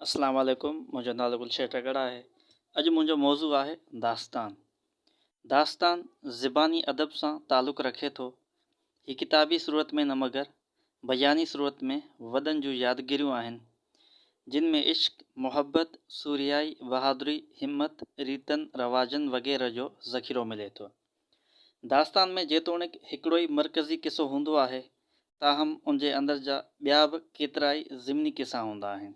अस्सलाम वालेकुम। मुंहिंजो नालो गुलशेर टगड़ा आहे। अॼु मुंहिंजो मौज़ू आहे दास्तान। दास्तान ज़िबानी अदब सां तालुक़ रखे थो। हीअ किताबी सूरत में न मगर बयानी सूरत में वॾनि जूं यादगिरियूं आहिनि, जिन में इश्क, मुहबत, सूरियाई, बहादुरी, हिम्मत, रीतनि, रवाजनि वग़ैरह जो ज़ख़ीरो मिले थो। दास्तान में जेतोणीकि हिकिड़ो ई मरकज़ी किस्सो हूंदो आहे, ताहम उनजे अंदर जा ॿिया बि केतिरा ई ज़िमनी किस्सा हूंदा आहिनि।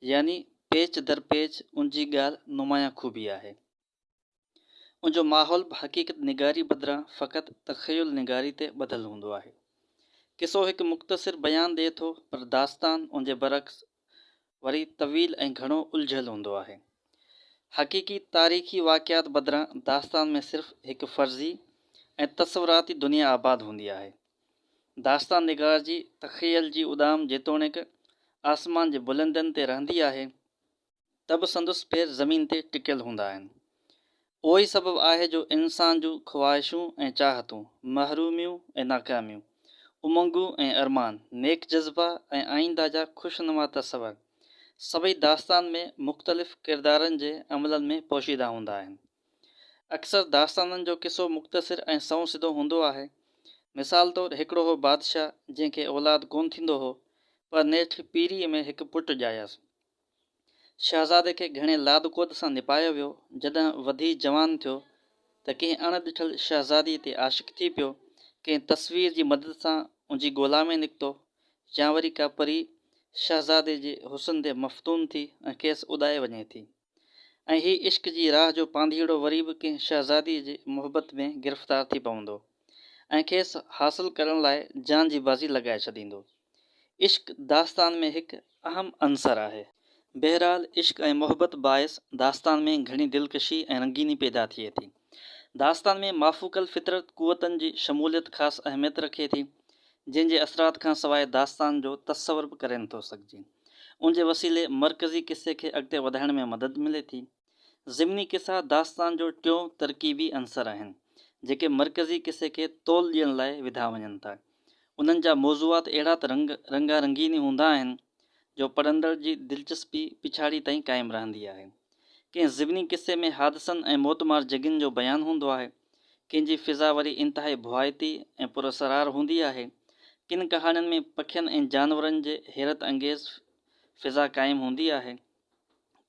यानी पेच दर पेच उनजी ॻाल्हि नुमाया खूबी आहे। उनजो माहौल बि हक़ीक़त निगारी बदिरां फ़क़ति तख़युल निगारी ते ॿधलु हूंदो आहे। किसो हिकु मुख़्तसिर बयानु ॾिए थो, पर दास्तान उनजे बरक्स वरी तवील ऐं घणो उलझियल हूंदो आहे। हक़ीक़ी तारीख़ी वाक़ियात बदिरां दास्तान में सिर्फ़ु हिकु फ़र्ज़ी ऐं तसवुराती दुनिया आबाद हूंदी आहे। दास्तान निगार जी तख़यल जी उॾाम जेतोणीकि आसमान जे बुलंदियुनि ते रहंदी आहे, त बि संदुसि पेर ज़मीन ते टिकियल हूंदा आहिनि। उहो ई सबबु आहे जो इंसान जूं ख़्वाहिशूं ऐं चाहतूं, महरूमियूं ऐं नाकामियूं, उमंगूं ऐं अरमान, नेक जज़्बा ऐं आईंदा जा ख़ुशनुमा तसवर सभई दास्तान में मुख़्तलिफ़ किरदारनि जे अमलनि में पोशीदा हूंदा आहिनि। अक्सर दास्ताननि जो किस्सो मुख़्तसिर ऐं सऊं सिधो हूंदो आहे। मिसाल तौरु हिकिड़ो हो बादशाह जंहिंखे औलाद कोन थींदो हो, पर नेठि पीरीअ में हिकु पुटु ॼायसि। शहज़ादे खे घणे लाद कोद सां निपायो वियो। जॾहिं वधी जवान थियो त कंहिं अणॾिठल शहज़ादीअ ते आशिक़ थी पियो, कंहिं तस्वीर जी मदद सां उनजी ॻोल्हा में निकितो, या वरी का परी शहज़ादे जे हुस्न ते मफ़तून थी ऐं खेसि उॾाए वञे थी। ऐं हीअ इश्क जी राह जो पांधीड़ो वरी बि कंहिं शहज़ादीअ जे मुहबत में गिरफ़्तार थी पवंदो ऐं खेसि हासिल करण लाइ जान जी बाज़ी लॻाए छॾींदो। इश्क दास्तान में हिकु अहम अंसर आहे। बहरहाल, इश्क ऐं मुहबत बाइस दास्तान में घणी दिलकशी ऐं रंगीनी पैदा थिए थी। दास्तान में माफ़ूकल फितरत क़ुवतनि जी शमूलियत ख़ासि अहमियत रखे थी, जंहिंजे असरात खां सवाइ दास्तान जो तसवुर बि करे नथो सघिजे। उनजे वसीले मरकज़ी किस्से खे अॻिते वधाइण में मदद मिले थी। ज़िमनी किस्सा दास्तान जो टियों तरकीबी अंसर आहिनि, जेके मरकज़ी किस्से खे तोल ॾियण लाइ विधा वञनि था। उन्हनि जा मौज़ूआत अहिड़ा त रंगा रंगीनी हूंदा आहिनि जो पढ़ंदड़ जी दिलचस्पी पिछाड़ी ताईं क़ाइमु रहंदी आहे। कंहिं ज़िमनी किस्से में हादसनि ऐं मौतमार जॻहियुनि जो बयानु हूंदो आहे, कंहिंजी फ़िज़ा वरी इंतिहाई भुआइती ऐं पुरअसरार हूंदी आहे। किन कहाणियुनि में पखियुनि ऐं जानवरनि जे हैरत अंगेज़ फ़िज़ा क़ाइमु हूंदी आहे।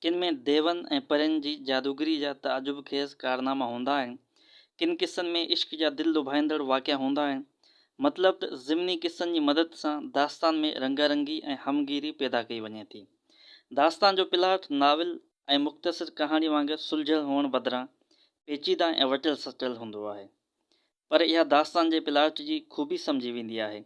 किन में देवनि ऐं परियुनि जी जादूगरी जा ताजुब खेज़ कारनामा हूंदा आहिनि। किन किस्सनि में इश्क जा दिलि लुभाईंदड़ वाक़िया हूंदा आहिनि। मतिलब त ज़िमनी किस्सनि जी मदद सां दास्तान में रंगारंगी ऐं हमगीरी पैदा कई वञे थी। दास्तान जो प्लाट नाविल ऐं मुख़्तसिर कहाणी वांगुरु सुलझियल हुअण बदिरां पेचीदा ऐं वटियल सटियल हूंदो आहे। पर इहा दास्तान जे प्लाट जी खूबी सम्झी वेंदी आहे,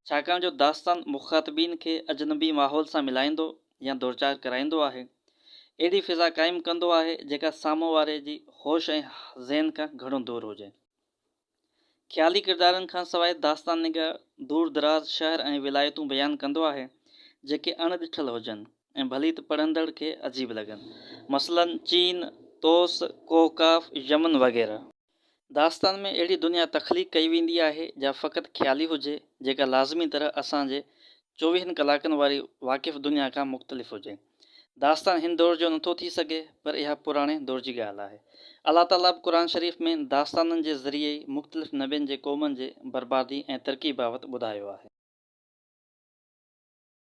छाकाणि जो दास्तान मुख़ातबीन खे अजनबी माहौल सां मिलाईंदो या दोचार कराईंदो आहे। अहिड़ी फ़िज़ा क़ाइमु कंदो आहे जेका साम्हूं वारे जी होश ऐं ज़हन खां घणो दूर हुजे। ख़्याली किरदारनि खां सवाइ दास्तान निगार दूर दराज़ शहर ऐं विलायतूं बयानु कंदो आहे, जेके अणॾिठल हुजनि ऐं भली त पढ़ंदड़ खे अजीब लॻनि। मसलन चीन, तोस, कोहकाफ, यमन वग़ैरह। दास्तान में अहिड़ी दुनिया तख़लीक़ कई वेंदी आहे जा फ़क़ति ख़्याली हुजे, जेका लाज़मी तरह असांजे 24 कलाकनि वारी वाक़िफ़ दुनिया खां मुख़्तलिफ़ हुजे। दास्तान हिन दौर जो नथो थी सघे, पर इहा पुराणे दौर जी ॻाल्हि आहे। अलाह ताला बि क़ुरान शरीफ़ में दास्ताननि जे ज़रिए ई मुख़्तलिफ़ नबियनि जे क़ौमनि जे बर्बादी ऐं तरक़ी बाबति ॿुधायो आहे।